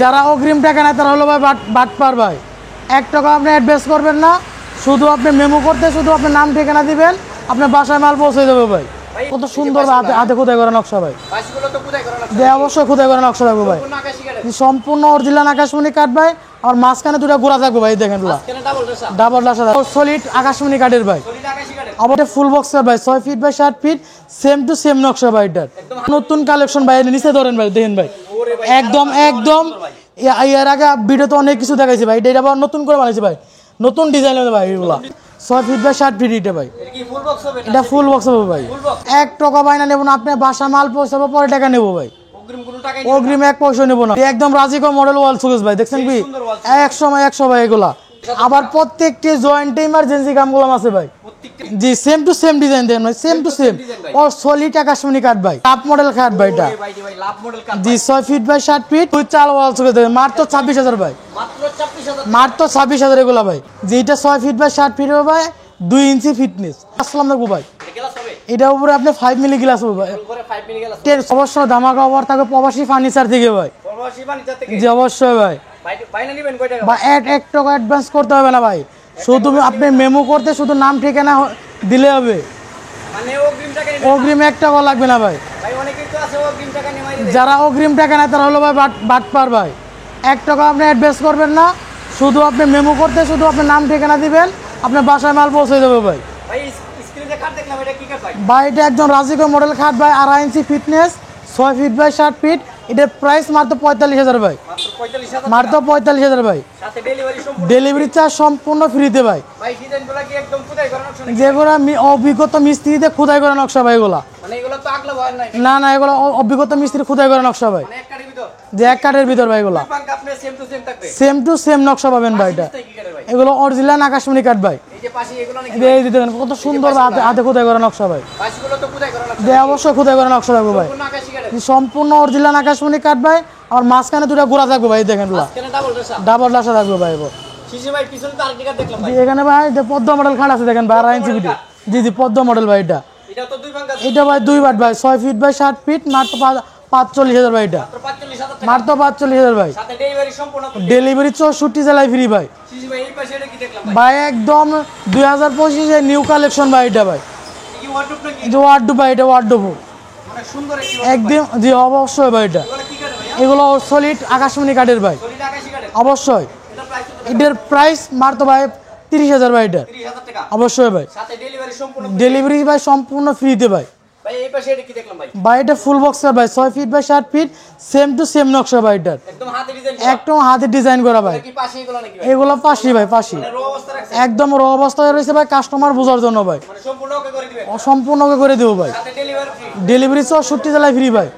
যারা অগ্রিম টাকা নেয় তারা হলো ভাই বাটপার ভাই। 1 টাকা আপনি অ্যাডভান্স করবেন না, শুধু আপনি মেমো করতে শুধু আপনার নাম ঠিকানা দিবেন, আপনার বাসায় মাল পৌঁছে দেবে ভাই। কত সুন্দর হাতে খোদাই করা নকশা ভাই, অবশ্যই খোদাই করা নকশা থাকবে ভাই, সম্পূর্ণ অরিজিনাল আকাশমণি কাঠ ভাই। আর মাঝখানে দুটা গোড়া থাকবে ভাই, দেখেন ডাবল ডাসা সলিড আকাশমণি কাঠের ভাই। আবার ফুল বক্সের ভাই, 6 feet by 7 feet, same to same নকশা ভাই। এটার নতুন কালেকশন ভাই, নিচে ধরেন ভাই, দেখেন ভাই, একদম এর আগে ভিডিওতে অনেক কিছু দেখাইছি ভাই, এটা আবার নতুন করে বানাইছি ভাই, নতুন ডিজাইন হবে ভাই। এগুলা 6 ফিট বাই 7 ফিট এটা ভাই, এটা ফুল বক্স হবে ভাই। 1 টাকা বাইনা নেব না, আপনি বাসা মাল পৌঁছাবো, পরে টাকা নেবো ভাই, অগ্রিম 1 পয়সা নেবো না। একদম রাজিকো মডেল ওয়াল সুকেস ভাই, দেখছেন কি 100 ভাই এগুলা। আবার প্রত্যেকটি জয়েন্টে ইমার্জেন্সি কামগুলো আছে ভাই, জি সেম টু সেম ডিজাইন দেন ভাই, সেম টু সেম। ও সলিড আকাশমণি কাঠ ভাই, লাভ মডেল কাঠ ভাই এটা, জি 6 ফিট বাই 7 ফিট, দুই চাল ওয়াল সুকেস দেন মাত্র 26,000 ভাই, মাত্র 26,000 এগুলা ভাই। যেটা 6 ফিট বাই 7 ফিট হবে ভাই, 2 ইঞ্চি ফিটনেস। আসসালাম আলাইকুম ভাই, এটার উপরে আপনি 5 মিলি গ্লাস হবে ভাই, অবশ্যই ধামাকা অফার থাকবে প্রবাসী ফার্নিচার থেকে ভাই, জি অবশ্যই ভাই। বা 1 টাকা অ্যাডভান্স করতে হবে না ভাই, শুধু আপনি মেমো করতে শুধু নাম ঠিকানা দিলে হবে, অগ্রিম 1 টাকা লাগবে না ভাই। যারা অগ্রিম টাকা নেয় তারা হলো ভাই বাটপার ভাই। 1 টাকা আপনি অ্যাডভান্স করবেন না, শুধু আপনি মেমো করতে শুধু আপনার নাম ঠিকানা দিবেন, আপনার বাসায় মাল পৌঁছে দেবে ভাই। ভাই এটা একজন রাজিকো মডেল খাট ভাই, 2.5 ইঞ্চি ফিটনেস, 6 ফিট বাই 7 ফিট। এটার প্রাইস মাত্র 45,000 ভাই, মাত্র 45,000 ভাই। ডেলিভারি চার্জ সম্পূর্ণ ফ্রিতে ভাই, যেগুলো অভিজ্ঞতা মিস্ত্রিতে খোদাই করা নকশা ভাই এগুলা, না না এগুলো অভিজ্ঞতা মিস্ত্রি খোদাই করা নকশা ভাই, যে 1 কাঠের ভিতর ভাই এগুলা সেম টু সেম নকশা পাবেন ভাই। এটা এগুলো অরিজিনাল আকাশমণি কাঠ ভাই, কত সুন্দর হাতে খোদাই করা নকশা ভাই, অবশ্যই খোদাই করা নকশা থাকবে ভাই, সম্পূর্ণ অরিজিনাল আকাশমণি কাঠ ভাই। আর মাঝখানে দুটা গোড়া থাকবে ভাই, দেখেন ডাবল ডাসা থাকবে ভাই। এখানে ভাই পদ্ম মডেল খাট আছে, দেখেন 2.5 ইঞ্চি ফিট, জি জি পদ্ম মডেল ভাই। এটা ভাই 2 বাট ভাই, 6 ফিট বাই 7 ফিট, মাত্র 45,000 ভাই। এটা মাত্র 45,000 ভাই, ডেলিভারি 64 জেলায় ফ্রি ভাই। ভাই একদম 2025 নিউ কালেকশন ভাই, এটা ভাই ওয়ার্ডরোব ভাই, এটা ওয়ার্ডরোব একদম, জি অবশ্যই ভাই। এগুলো সলিড আকাশমণি কাঠের ভাই, অবশ্যই। এটার প্রাইস মাত্র ভাই 30,000 ভাই, এটা অবশ্যই ভাই। ডেলিভারি ভাই সম্পূর্ণ ফ্রিতে ভাই। ভাই এটা ফুল বক্সের ভাই, 6 feet by 7 feet, same to same নকশা ভাই। এটার একদম হাতে ডিজাইন করা ভাই, এগুলো পাশি ভাই, পাশি একদম র অবস্থায় রয়েছে ভাই, কাস্টমার বোঝার জন্য ভাই, সম্পূর্ণ করে দেবো ভাই। ডেলিভারি 64 জেলায় ফ্রি ভাই।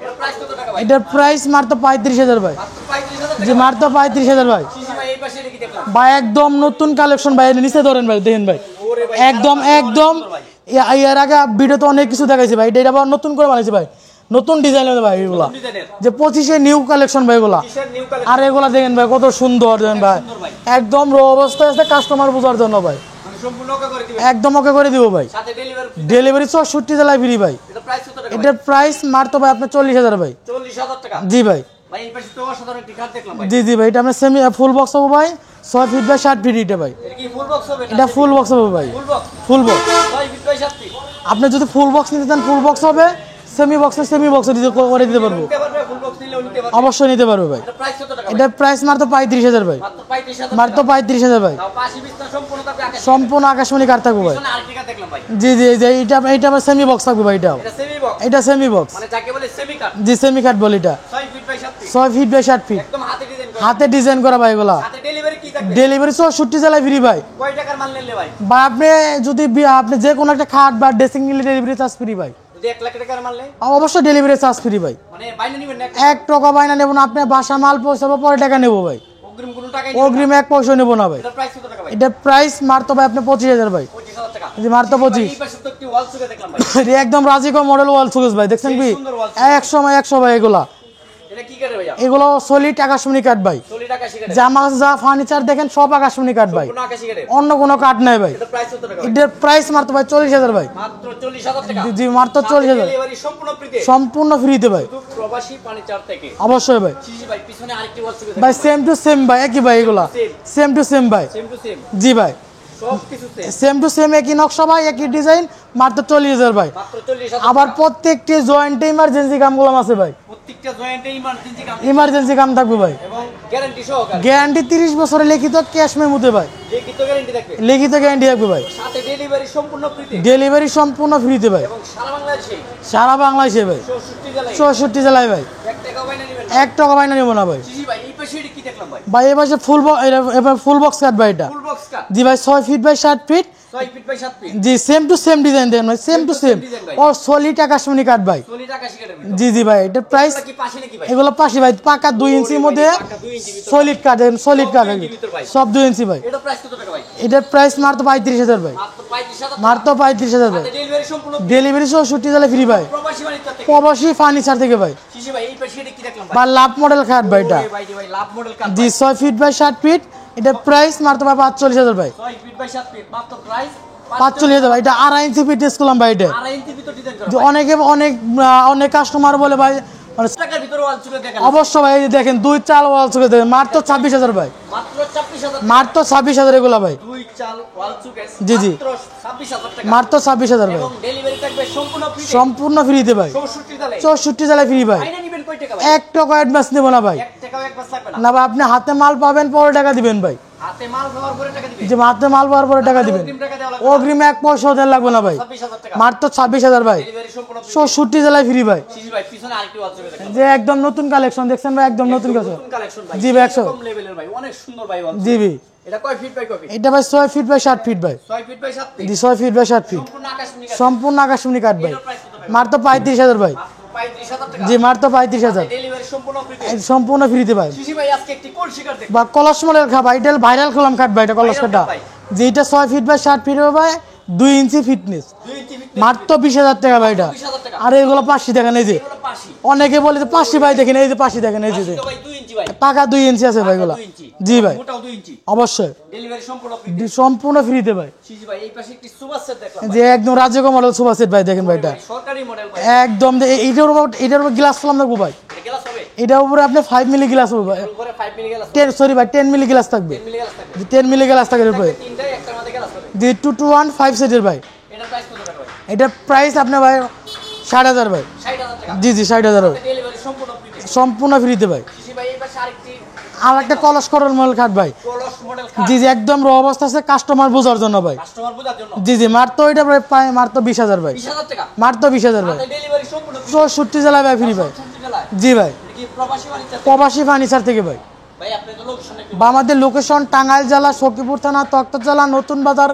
এটার প্রাইস মাত্র 35,000 ভাই, যে মাত্র 35,000 ভাই। ভাই একদম নতুন কালেকশন ভাই, নিচে ধরেন ভাই, দেখেন ভাই, একদম এর আগে ভিডিওতে অনেক কিছু দেখাইছি ভাই, এটা আবার নতুন করে বানাইছি ভাই, নতুন ডিজাইন হবে ভাই এগুলা, যে 25 নিউ কালেকশন ভাই এগুলা। আর এগুলা দেখেন ভাই কত সুন্দর, দেখেন ভাই একদম র অবস্থায় আছে, কাস্টমার বোঝার জন্য ভাই, একদম ওকে করে দিব ভাই। ডেলিভারি 64 জেলায় ফ্রি ভাই। এটার প্রাইস মাত্র ভাই আপনার 40,000 ভাই, জি ভাই, জি জি ভাই। এটা আপনার সেমি ফুল বক্স হবে ভাই, 6 ফিট বাই 7 ফিট। এটা ভাই এটা ফুল বক্স হবে ভাই, ফুল বক্স। আপনি যদি ফুল বক্স নিতে চান ফুল বক্স হবে, সেমি বক্সে করে দিতে পারবো, অবশ্যই নিতে পারবে ভাই। এটার প্রাইস মাত্র 35,000 ভাই, মাত্র 35,000 ভাই, সম্পূর্ণ আকাশমণি কাঠ থাকবে ভাই, জি জি। এইটা আমার সেমি বক্স থাকবে ভাই, এটা সেমি বক্স, জি সেমি কাঠ বলি। এটা 6 ফিট বাই 7 ফিট, হাতে ডিজাইন করা ভাই এগুলা। ডেলিভারি 64 জেলায় ফ্রি ভাই। বা আপনি যদি আপনি যে কোনো একটা খাট বা ড্রেসিং নিলে ডেলিভারি চার্জ ফ্রি ভাই, অবশ্যই ডেলিভারি চার্জ ফ্রি ভাই। 1 টাকা বাইনা নেব না, আপনি বাসা মাল পৌঁছাবো, পরে টাকা নেবো ভাই, অগ্রিম 1 পয়সা নেবো না ভাই। এটার প্রাইস মাত্র ভাই আপনি 25,000 ভাই, মাত্র 25। একদম রাজিকো মডেল ওয়াল সুকেস ভাই, দেখছেন কি 100 ভাই এগুলা, এগুলো সলিড আকাশমণি কাঠ ভাই। সলিড আকাশী কাঠ। জামা যা ফার্নিচার দেখেন সব আকাশমণি কাঠ ভাই, সম্পূর্ণ আকাশী কাঠ। অন্য কোনো কাঠ নাই ভাই। এটা প্রাইস কত টাকা? এটার প্রাইস মাত্র ভাই 40,000 ভাই। মাত্র 40,000 টাকা। জি মাত্র 40,000। ডেলিভারি সম্পূর্ণ ফ্রিতে। সম্পূর্ণ ফ্রিতে ভাই। শুধু প্রবাসী ফার্নিচার থেকে। অবশ্যই ভাই। জি ভাই, পিছনে আরেকটি ওয়াল সুবিধা ভাই সেম টু সেম ভাই, একই ভাই এগুলা। সেম টু সেম ভাই। Same to same. জি ভাই। সব কিছু সেম। সেম টু সেম একই নকশা ভাই, একই ডিজাইন, মাত্র 40,000 ভাই। মাত্র 40,000। আবার প্রত্যেকটি জয়েন্টে ইমার্জেন্সি কামগুলো আছে ভাই। প্রত্যেকটা জয়েন্টে ইমার্জেন্সি কাম ইমার্জেন্সি কাম থাকবে ভাই। এবং গ্যারান্টি সহকারে। গ্যারান্টি 30 বছরের লিখিত ক্যাশ মেমোতে ভাই। লিখিত গ্যারান্টি থাকবে। লিখিত গ্যারান্টি থাকবে ভাই। সাথে ডেলিভারি সম্পূর্ণ ফ্রিতে। ডেলিভারি সম্পূর্ণ ফ্রিতে ভাই। এবং সারা বাংলাদেশে সারা বাংলাদেশে ভাই। 64 জেলায়। 64 জেলায় ভাই। 1 টাকা বাইনা নেবেন। 1 টাকা বাইনা নিব না ভাই। জি ভাই, এই পাশে কি দেখলাম ভাই? ভাই এবার যে ফুল বক্স কাট ভাই এটা। Full box cut. জি ভাই 6 feet by 7 feet. 6 feet by 7 feet. জি সেম টু সেম ডিজাইন দেন ভাই, সেম টু সেম। ও সলিড আকাশমণি কাট ভাই। সলিড আকাশী কাঠের। জি জি ভাই, এটা প্রাইস কি পাশে নাকি ভাই? এগুলো পাশে ভাই, পাকা 2 ইঞ্চির মধ্যে সলিড কাট, সলিড কাট সব 2 ইঞ্চি ভাই। এটা প্রাইস কত টাকা ভাই? এটার প্রাইস মাত্র 35,000 ভাই। মাত্র 35,000। মাত্র 35,000 ভাই। ডেলিভারি সম্পূর্ণ ডেলিভারি 64 জেলায় ফ্রি ভাই। প্রবাসী বাণিজ্য থেকে। প্রবাসী ফার্নিচার থেকে ভাই। জি ভাই, এই পাশে কি দেখলাম ভাই? বা লাভ মডেল খাট ভাই এটা। ভাই ভাই, লাভ মডেল কাট। জি 6 ফিট বাই 7 ফিট। এটার প্রাইস মাত্র ভাই 45,000 ভাই। 6 ফিট বাই 7 ফিট মাত্র প্রাইস 45,000 ভাই। এটা 2.5 ইঞ্চি ফিটনেস করলাম ভাই এটা। 2.5 ইঞ্চি ভিতর ডিজাইন করা। যে অনেক কাস্টমার বলে ভাই মানে টাকার ভিতর ওয়াল চুকে দেখেন। অবশ্য ভাই এই যে দেখেন 2 চাল ওয়াল চুকে দেখেন মাত্র 26,000 ভাই। মাত্র 26,000। মাত্র 26,000 এগুলা ভাই। 2 চাল ওয়াল চুকে জি, জি। মাত্র 26,000 টাকা। মাত্র 26,000 ভাই। এবং ডেলিভারি থাকবে সম্পূর্ণ ফ্রিতে। সম্পূর্ণ ফ্রিতে ভাই। 64 জেলায়। 64 জেলায় ফ্রি ভাই। আইনা নিবেন কয় টাকা ভাই? 1 টাকা অ্যাডভান্স নেব না ভাই। 1 টাকাও একবার লাগবে না। না ভাই, আপনি হাতে মাল পাবেন পরে টাকা দিবেন ভাই। হাতে মাল পাওয়ার পরে টাকা দিবেন। যে হাতে মাল পাওয়ার পরে টাকা দিবেন। অগ্রিম টাকা দেওয়া লাগবে। অগ্রিম 1 পয়সাও দেওয়া লাগবে না ভাই। 26,000 টাকা। মাত্র 26,000 ভাই। ডেলিভারি সম্পূর্ণ ফ্রি। 64 জেলায় ফ্রি ভাই। জি ভাই, পিছনে আরেকটি ওয়াল চুকে দেখেন। যে একদম নতুন কালেকশন দেখছেন ভাই, একদম নতুন কালেকশন। নতুন কালেকশন ভাই। জি ভাই, 100 কম লেভেলের ভাই, অনেক সুন্দর ভাই ওয়াল। জি ভাই। এটা কয় ফিট বাই কয় ফিট? এটা ভাই 6 ফিট বাই 7 ফিট ভাই। 6 ফিট বাই 7 ফিট। জি 6 ফিট বাই 7 ফিট। সম্পূর্ণ আকাশমণি কাঠ। সম্পূর্ণ আকাশমণি কাঠ ভাই। এটার প্রাইস কত ভাই? মাত্র 35,000 ভাই। মাত্র 35,000 টাকা। জি মাত্র 35,000। ডেলিভারি সম্পূর্ণ ফ্রিতে। সম্পূর্ণ ফ্রিতে ভাই। শিশি ভাই, আজকে একটি কোন শিকার দেখব। বা কলস মডেল খা ভাই, এটা ভাইরাল কলম কাঠ ভাই, এটা কলস কাঠটা। ভাই। যেটা 6 ফিট বাই 7 ফিট হবে ভাই, 2 ইঞ্চি ফিটনেস। 2 ইঞ্চি ফিট। মাত্র 20,000 টাকা ভাই এটা। 20,000 টাকা। আর এগুলো 5 দেখেন এই যে। এগুলো পাশি। অনেকে বলে যে 5 ভাই দেখেন, এই যে 5 দেখেন এই যে। তো ভাই 2 ইঞ্চি ভাই। পাকা 2 ইঞ্চি আছে ভাই এগুলো। 2 ইঞ্চি। জি ভাই, মোটাও 2 ইঞ্চি। অবশ্যই ডেলিভারি সম্পূর্ণ ফ্রিতে। সম্পূর্ণ ফ্রিতে ভাই। শিশি ভাই, এই পাশে একটি সুপার সেট দেখলাম যে একদম রাজকীয় মডেল সুপার সেট ভাই, দেখেন ভাই এটা ভাই। সরকারি মডেল ভাই। একদম এটার উপর গ্লাস ফেলাম দেখবো ভাই। এটা গ্লাস হবে। এটার উপরে আপনি 5 মিলি গ্লাস হবে ভাই। এর উপরে 5 মিলি গ্লাস। 10 মিলি গ্লাস থাকবে। 10 মিলি গ্লাস থাকবে। 10 মিলি গ্লাস থাকবে এর উপরে। তিনটাই একটার মধ্যে গ্লাস হবে। জি 2215 সেটের ভাই। এটার প্রাইস কত টাকা ভাই? এটার প্রাইস আপনার ভাই 60,000 ভাই। 60,000 টাকা। জি জি 60,000 ভাই। ডেলিভারি সম্পূর্ণ ফ্রিতে। সম্পূর্ণ ফ্রিতে ভাই। শিশি ভাই, এই পাশে আরেকটি আর একটা কলস করল মডেল কাঠ ভাই। কলস মডেল খাট। জি জি একদম র অবস্থা আছে, কাস্টমার বোঝার জন্য ভাই। কাস্টমার বোঝার জন্য। জি জি মাত্র এটা ভাই পায় মাত্র 20,000 ভাই। 20,000 টাকা। মাত্র 20,000 ভাই। ডেলিভারি সম্পূর্ণ ফ্রি। 64 জেলায় ভাই ফ্রি ভাই। 64 জেলায়। জি ভাই, এটা কি প্রবাসী বাণিজ্য? প্রবাসী ফার্নিচার থেকে ভাই। ভাই আপনি তো লোকেশন একটু বা আমাদের লোকেশন টাঙ্গাইল জেলা, সখীপুর থানা, তক্ত জেলা, নতুন বাজার।